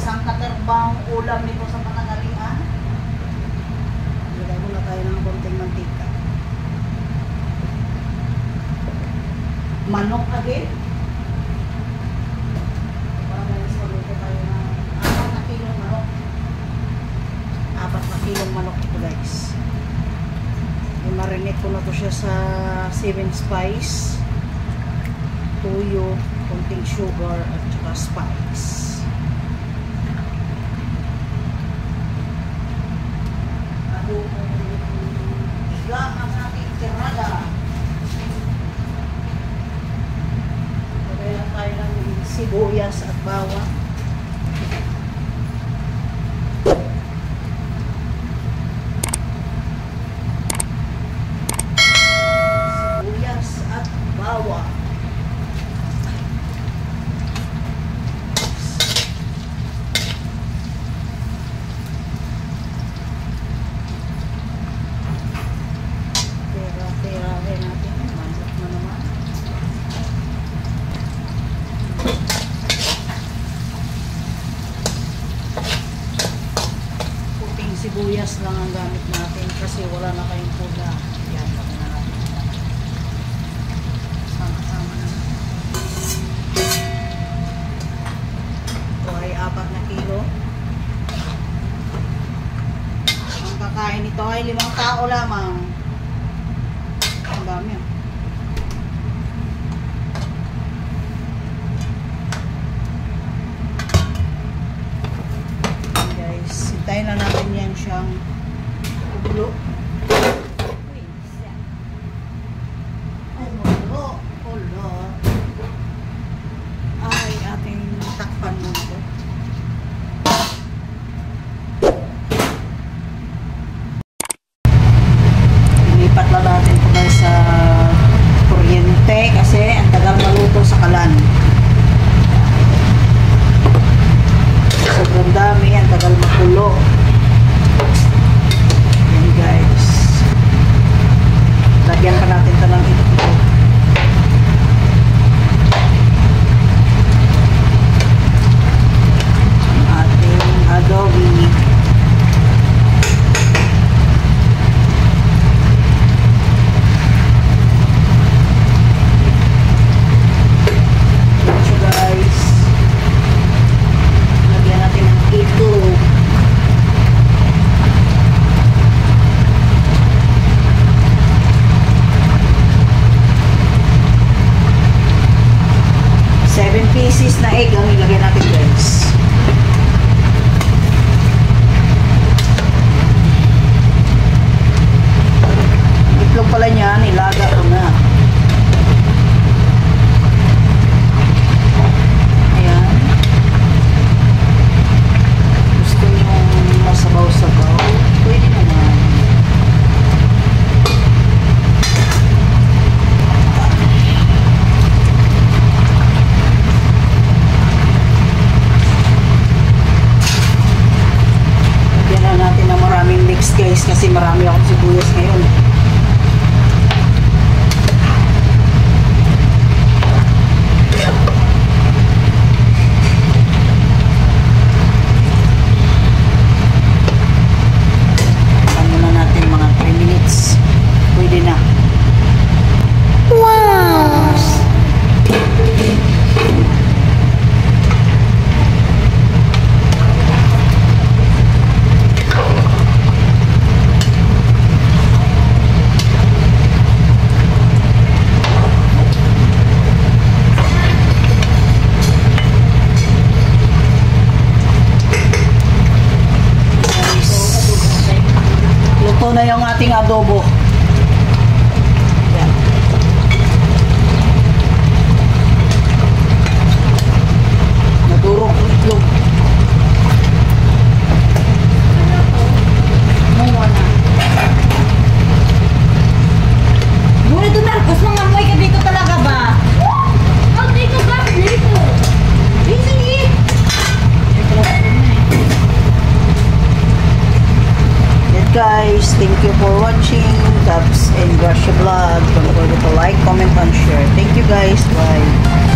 Isang katerbang ulam nito sa panangalian. Ilagay muna tayo ng konting mantika. Manok again. Para guys, maluto tayo ng 4 na kilong manok. 4 na kilong manok ito guys. I-marinate ko na to siya sa 7 spice, tuyo, konting sugar at saka spice. Iga ang ating tirada. Lagyan tayo ng sibuyas at bawang. Sibuyas at bawang. Tira-tirahin natin. Manok na naman. Puting sibuyas lang ang gamit natin kasi wala na kayong pula. Yan, kami na natin. Sama-sama na natin. Ito ay 4 na kilo. Ang kakain nito ay 5 tao lamang. Ang dami yan. Guys, hintayin na natin yan siyang ulo. Ulo. Ay, ating takpan mo ito. Ilipat lang natin ito guys sa kuryente kasi ang tagal maluto sa kalan. Sobrang dami, ang tagal makulo. Yan guys. Lagyan pa natin ito ng ito. Ang ating adobe. Pieces na egg ang ilagay natin guys. Itlog pala niya, nilaga ko na. Ayan. Gusto niyo masabaw-sabaw? Pwede naman. Guys, kasi marami akong sibuyas ngayon. Ano na natin mga 3 minutes. Pwede na. Wow! Ito na yung ating adobo. Yan. Nadurog ang itlog. Muwa na. Muna ito Marcos, mga amoy ka dito talaga ba? Oh, dito ba? Dito. Sige. Guys, thank you for watching Tabs and Gracia Vlog. Don't forget to like, comment, and share. Thank you guys. Bye.